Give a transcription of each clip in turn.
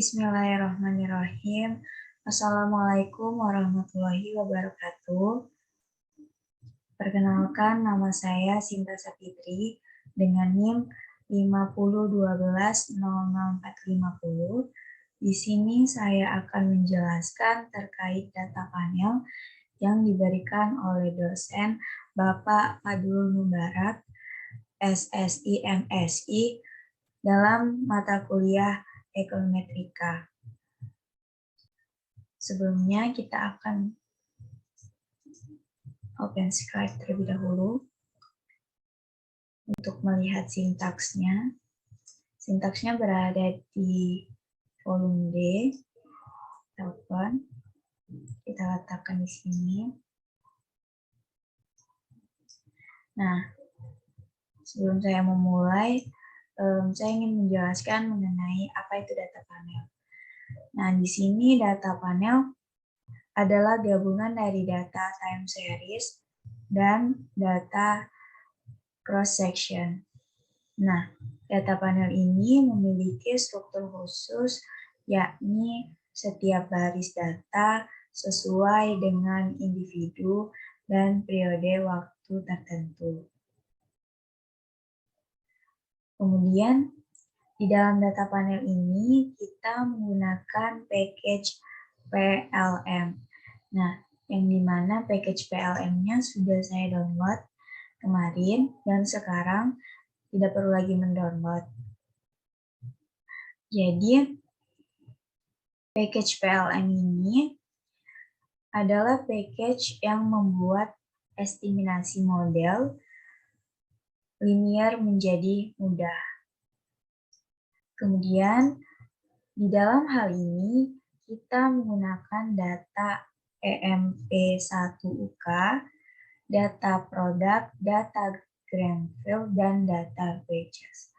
Bismillahirrahmanirrahim. Assalamualaikum warahmatullahi wabarakatuh. Perkenalkan, nama saya Sinta Sapitri dengan NIM 5012000450. Di sini saya akan menjelaskan terkait data panel yang diberikan oleh dosen Bapak Fadlul Mubarak, SSI MSI, dalam mata kuliah Ekonometrika. Sebelumnya kita akan open slide terlebih dahulu untuk melihat sintaksnya. Sintaksnya berada di volume D. Kita letakkan di sini. Nah, sebelum saya memulai, saya ingin menjelaskan mengenai apa itu data panel. Nah, di sini data panel adalah gabungan dari data time series dan data cross-section. Nah, data panel ini memiliki struktur khusus, yakni setiap baris data sesuai dengan individu dan periode waktu tertentu. Kemudian, di dalam data panel ini kita menggunakan package PLM. Nah, yang dimana package PLM-nya sudah saya download kemarin dan sekarang tidak perlu lagi mendownload. Jadi, package PLM ini adalah package yang membuat estimasi model linear menjadi mudah. Kemudian, di dalam hal ini, kita menggunakan data EMP1UK, data produk, data Grenfell, dan data Pages.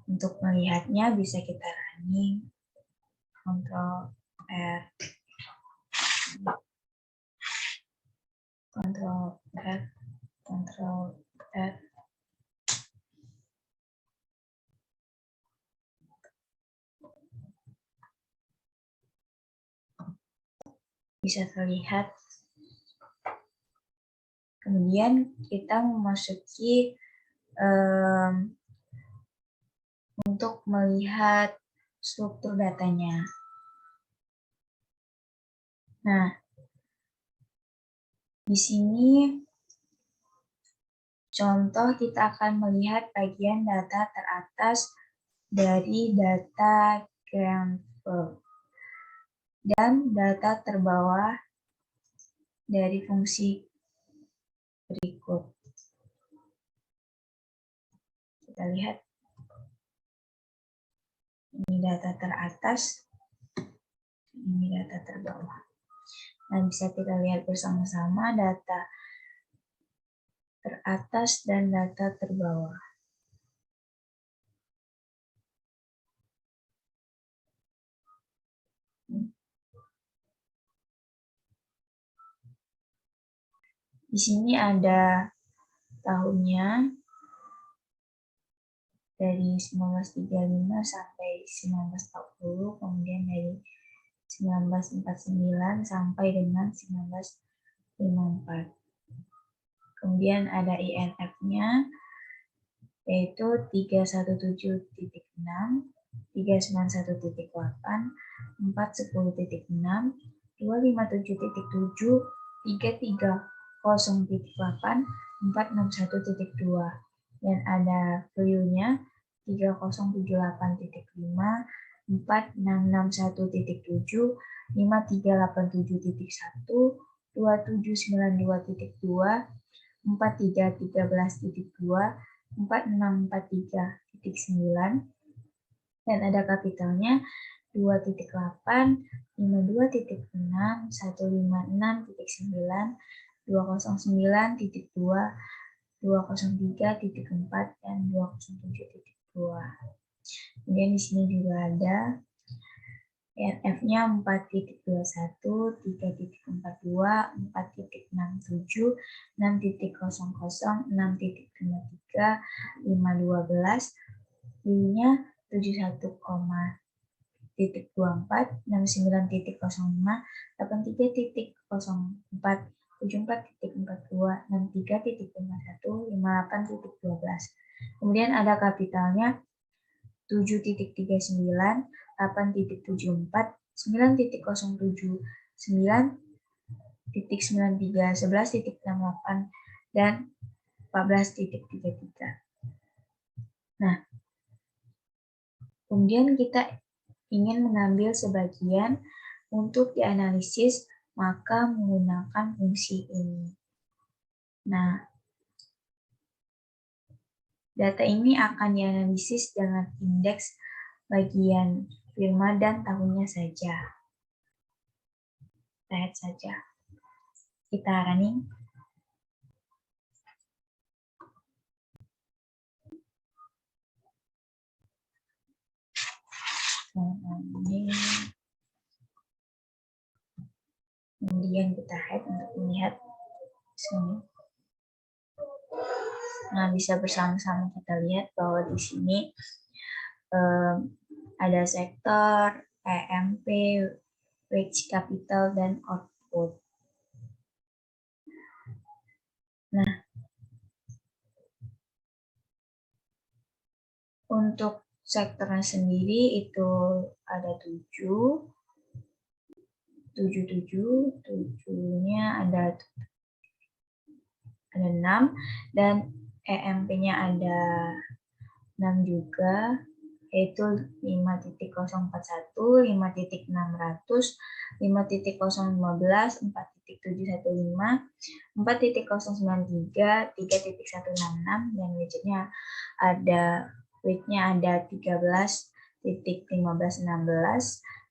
Untuk melihatnya bisa kita running, Ctrl R, Ctrl F, Ctrl R. Bisa terlihat. Kemudian kita memasuki untuk melihat struktur datanya. Nah, di sini contoh kita akan melihat bagian data teratas dari data Grenfell dan data terbawah dari fungsi berikut. Kita lihat. Ini data teratas, ini data terbawah. Nah, bisa kita lihat bersama-sama data teratas dan data terbawah. Di sini ada tahunnya dari 1935 sampai 1940, kemudian dari 1949 sampai dengan 1954. Kemudian ada INF-nya, yaitu 317.6, 391.8, 410.6, 257.7, 330.8, 461.2. Dan ada value-nya 3078.5, 4661.7, 5387.1, 2792.2, 4313.2, 4643.9, dan ada kapitalnya 2.8, 52.6, 156.9, 209.2, 203.4, dan 207.2. Kemudian di sini juga ada ENF-nya 4.21, 3.42, 4.67, 6.00, 6.53, 5.12, I-nya 71,24, 69.05, 83.04, 74.42, 63.51, 58.12. Kemudian ada kapitalnya 7.39, 8.74, 9.07, 9.93, 11.68, dan 14.33. Nah, kemudian kita ingin mengambil sebagian untuk dianalisis, maka menggunakan fungsi ini. Nah, data ini akan dianalisis dengan indeks bagian firma dan tahunnya saja. Lihat saja. Kita running. Kemudian kita hide untuk melihat sini. Nah, bisa bersama-sama kita lihat bahwa di sini ada sektor, EMP, wage capital, dan output. Nah, untuk sektornya sendiri itu ada 7-nya ada 6, dan EMP-nya ada 6 juga, yaitu 5.041, 5.600, 5.015, 4.715, 4.093, 3.166, dan widgetnya ada 13.1516,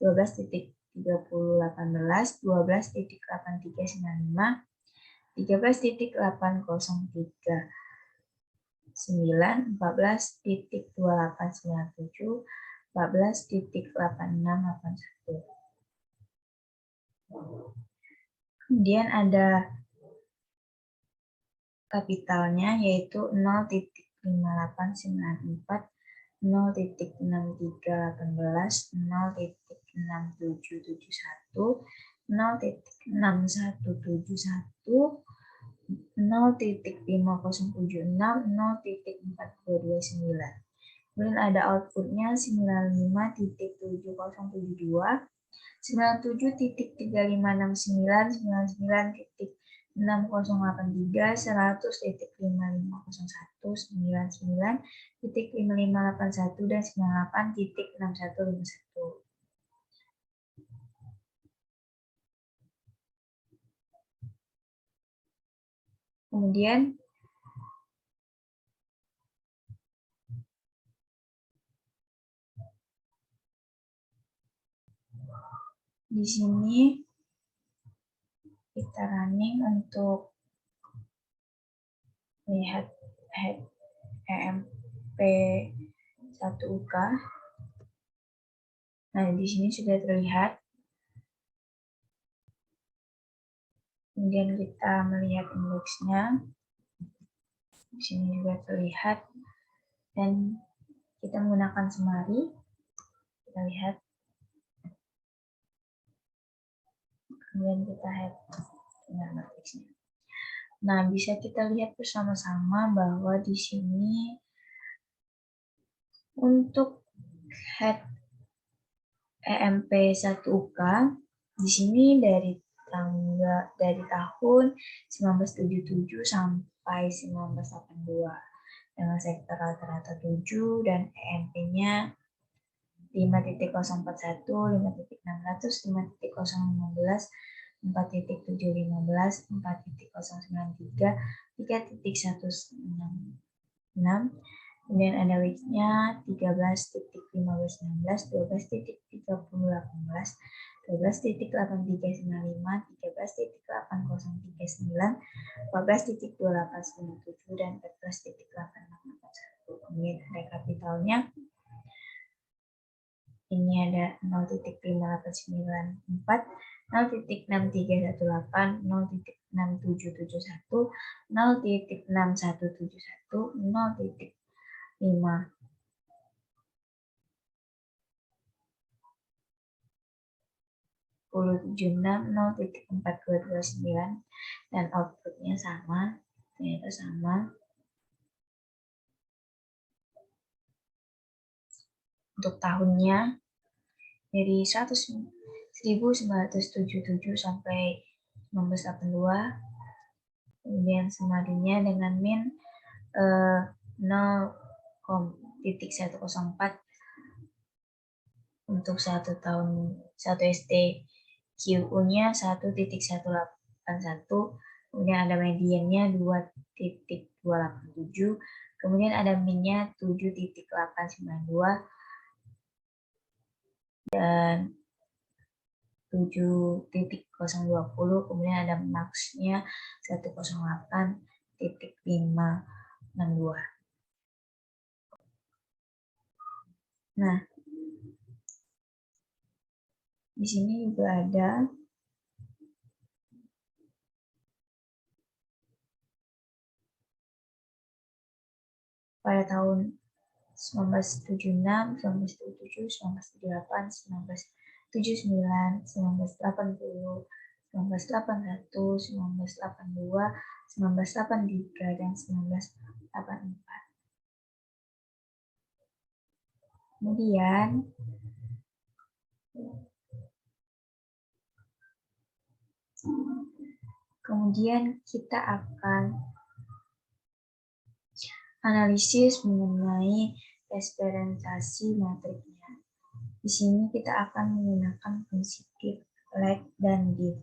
12.3018, 12.8395, 13.803, 9, 14.2897, 14.8681. Kemudian ada kapitalnya yaitu 0.5894, 0.6318, 0.6771, 0.6171, 0.5076, 0.4229. Kemudian ada outputnya 95.7072, 97.3569, 99.6083, 100.5501, 99.5581, dan 98.6151. Kemudian di sini kita running untuk lihat EMP 1UK. Nah, di sini sudah terlihat. Kemudian kita melihat indeksnya. Di sini juga terlihat. Dan kita menggunakan Semari. Kita lihat. Kemudian kita head dengan matriksnya. Nah, bisa kita lihat bersama-sama bahwa di sini untuk head EMP 1UK di sini dari tahun 1977 sampai 1982 dengan sektor rata-rata 7 dan EMP-nya 5.041, 5.600, 5.015, 4.715, 4.093, 3.166. Kemudian ada widgetnya 13.1516, 12.3018, 12.8395, 13.8039, 14.2897, dan 14.8681. Kemudian ada kapitalnya. Ini ada 0.5894, 0.6318, 0.6771, 0.6171, 0.5 1076.4229 dan outputnya sama, ternyata sama. Untuk tahunnya dari 1977 sampai 1982, kemudian sumarinya dengan min 0,104 untuk 1 SD. QU-nya 1.181, kemudian ada mediannya 2.287, kemudian ada min-nya 7.892, dan 7.020, kemudian ada max-nya 108.562. Nah, di sini juga ada pada tahun 1976, 1977, 1978, 1979, 1980, 1981, 1982, 1983, dan 1984. Kemudian kita akan analisis mengenai representasi matriknya. Di sini kita akan menggunakan fungsi give, let, dan div.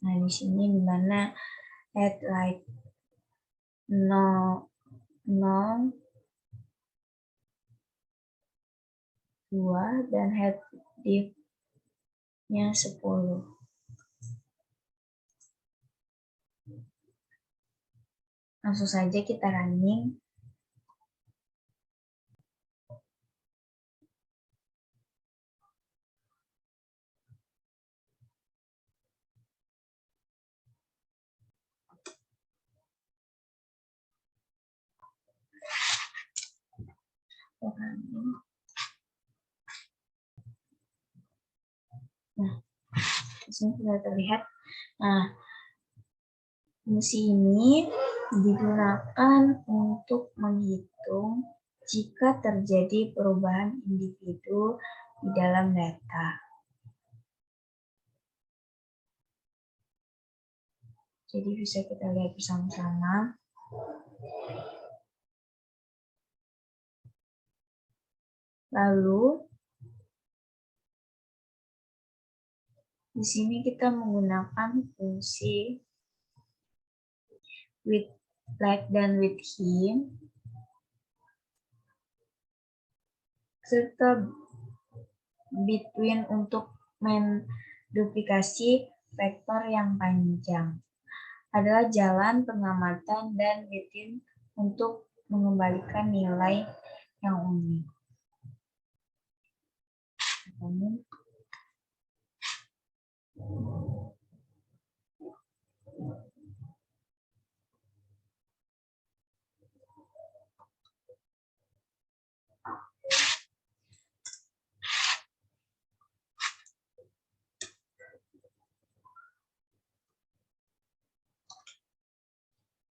Nah, di sini di mana at like 0, 0, 2, dan head div-nya 10. Langsung saja kita running. Nah, di sini sudah terlihat. Nah, fungsi ini digunakan untuk menghitung jika terjadi perubahan individu di dalam data. Jadi bisa kita lihat bersama-sama. Lalu di sini kita menggunakan fungsi with, like, dan with him, serta between untuk menduplikasi vektor yang panjang. Adalah jalan pengamatan, dan within untuk mengembalikan nilai yang unik.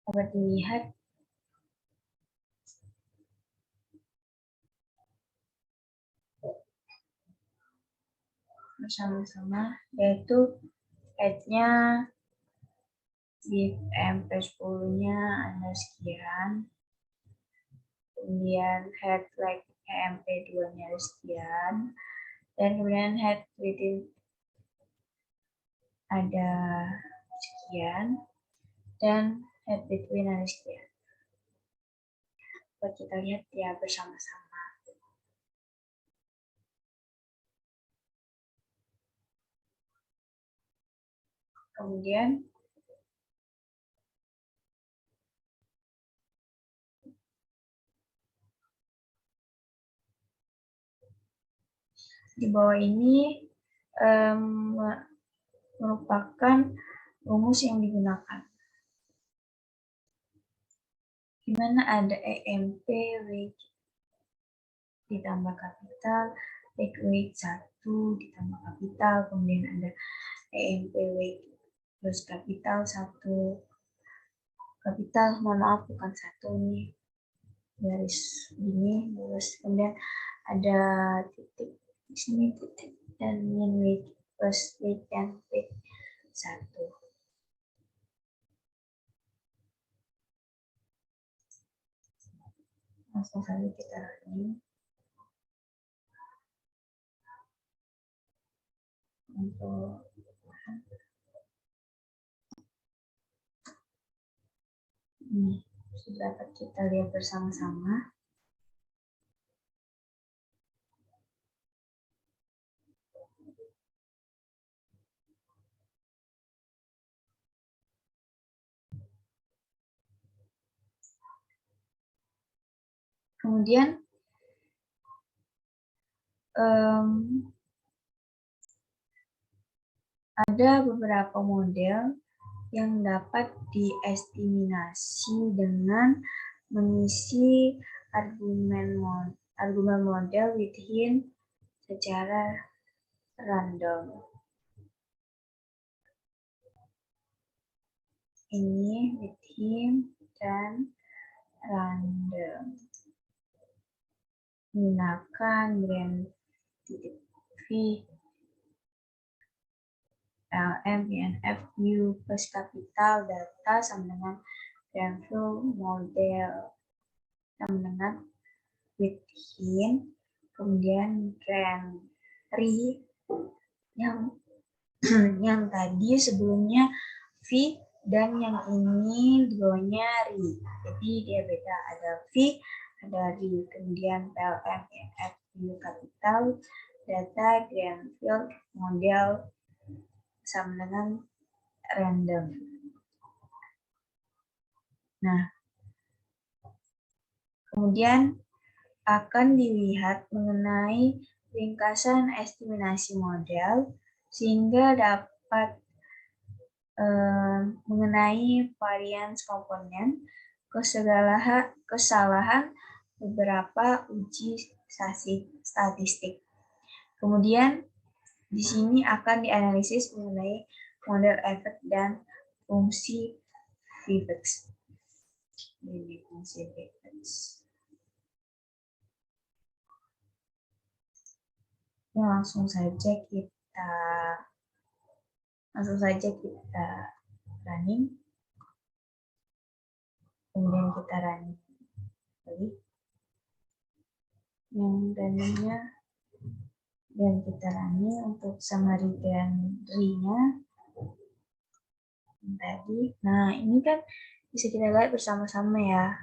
Dapat dilihat bersama-sama, yaitu head-nya di MP10-nya ada sekian, kemudian head like MP2-nya ada sekian, dan kemudian head within ada sekian, dan head between ada sekian. Buat kita lihat ya bersama-sama. Kemudian di bawah ini merupakan rumus yang digunakan. Di mana ada EMP weight ditambah kapital, take weight 1, ditambah kapital, kemudian ada EMP weight plus kapital 1, kapital, mohon maaf bukan 1 nih, garis gini, terus kemudian ada titik di sini, titik dan min weight plus weight dan weight 1. Langsung saja kita running. Untuk ini sudah dapat kita lihat bersama-sama. Kemudian ada beberapa model yang dapat diestimasi dengan mengisi argumen model within secara random. Ini within dan random. Menggunakan brand V, LM, INF, U plus kapital data sama dengan Granville model sama dengan within, kemudian Granry yang tadi sebelumnya V dan yang ini di bawahnya RI. Jadi dia beda, ada V, ada RI, kemudian PLM, INF, U kapital, data Granville model sama dengan random. Nah, kemudian akan dilihat mengenai ringkasan estimasi model sehingga dapat mengenai varians komponen, kesalahan beberapa uji statistik. Kemudian di sini akan dianalisis mengenai model efek dan fungsi Vivex. Ini fungsi Vivex. Ya, langsung saja kita running. Kemudian kita running lagi. Yang runningnya dan kita running untuk summary Granry-nya tadi. Nah, ini kan bisa kita lihat bersama-sama ya.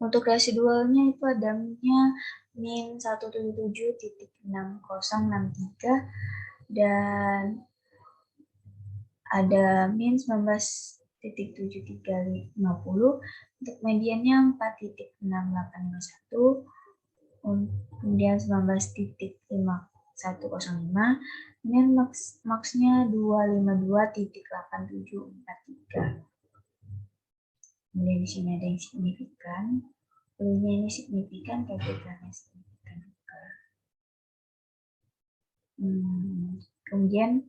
Untuk residualnya itu ada min 177.6063 dan ada min 19.7350. Untuk mediannya 4.6851. Kemudian 19.5105, kemudian max-nya 252.8743. Kemudian di sini ada yang signifikan, perlunya ini signifikan, kapitalnya signifikan juga. Kemudian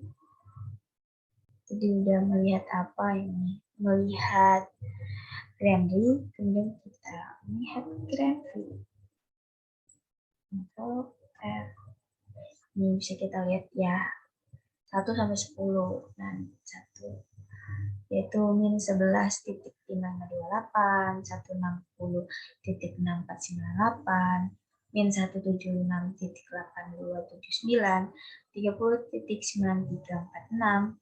jadi udah melihat apa ini? Melihat Granry, kemudian kita melihat Granville. Untuk ini bisa kita lihat ya 1 sampai 10 dan 1 yaitu min 11.528, 160.6498, min 176.8279, 30.9346,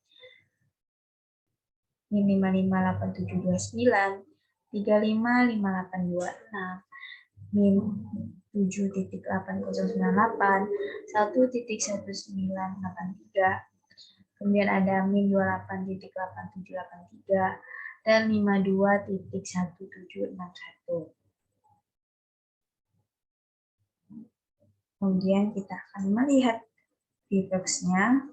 min 558729, 355826, min 7.8098, 1.1983, kemudian ada min 28.8783 dan 52.1761. Kemudian kita akan melihat Vivex-nya.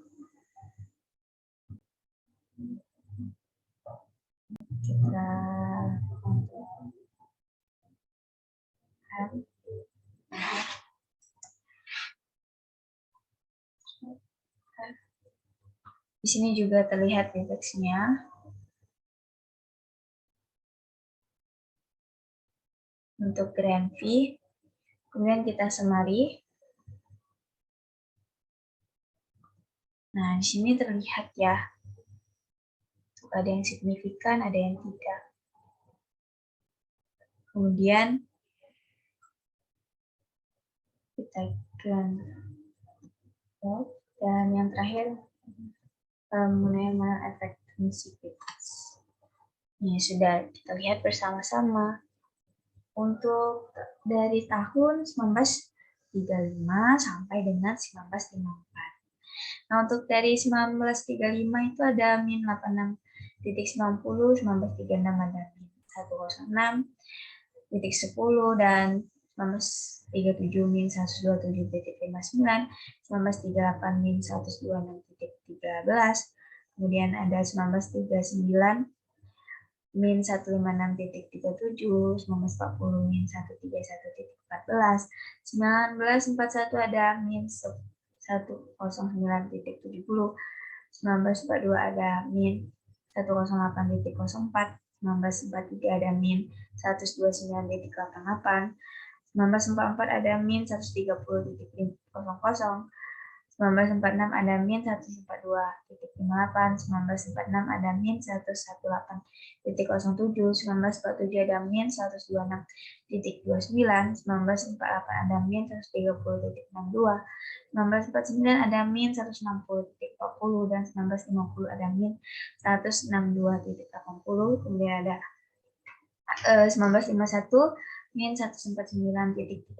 Kita Di sini juga terlihat teksnya. Untuk grand V, kemudian kita semari. Nah, di sini terlihat ya, ada yang signifikan, ada yang tidak. Kemudian kita grand dan yang terakhir mengenai efek intensitas. Ini sudah kita lihat bersama-sama. Untuk dari tahun 1935 sampai dengan 1954. Nah, untuk dari 1935 itu ada min 86.90, 1936 ada min 106.10, dan 1937 min 127.59, 1938 min 126.13, kemudian ada 1939 min 156.37, 1940 min 131.14, 1941 ada min 109.70, 1942 ada min 108.04, 1943 ada min 129.88, 1944 ada min 130.00, 1946 ada min 142.58, 1946 ada min 118.07, 1947 ada min 126.29, 1948 ada min 130.62, 1949 ada min 160.40, dan 1950 ada min 162.80, kemudian ada 1951 min 149.38,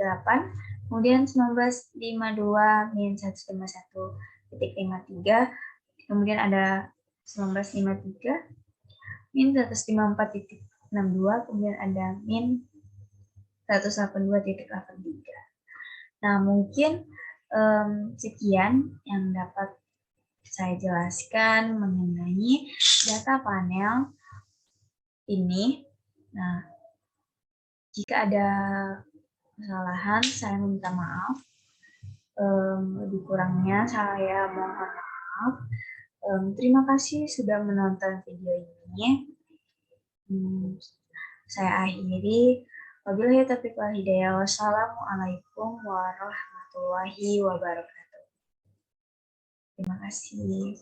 kemudian 1952 min 151.53, kemudian ada 1953 min 154.62, kemudian ada min 182.83. Nah, mungkin sekian yang dapat saya jelaskan mengenai data panel ini. Nah, jika ada kesalahan, saya minta maaf. Lebih kurangnya saya mohon maaf. Terima kasih sudah menonton video ini. Saya akhiri. Wabillahi taufiq wal hidayah. Wassalamualaikum warahmatullahi wabarakatuh. Terima kasih.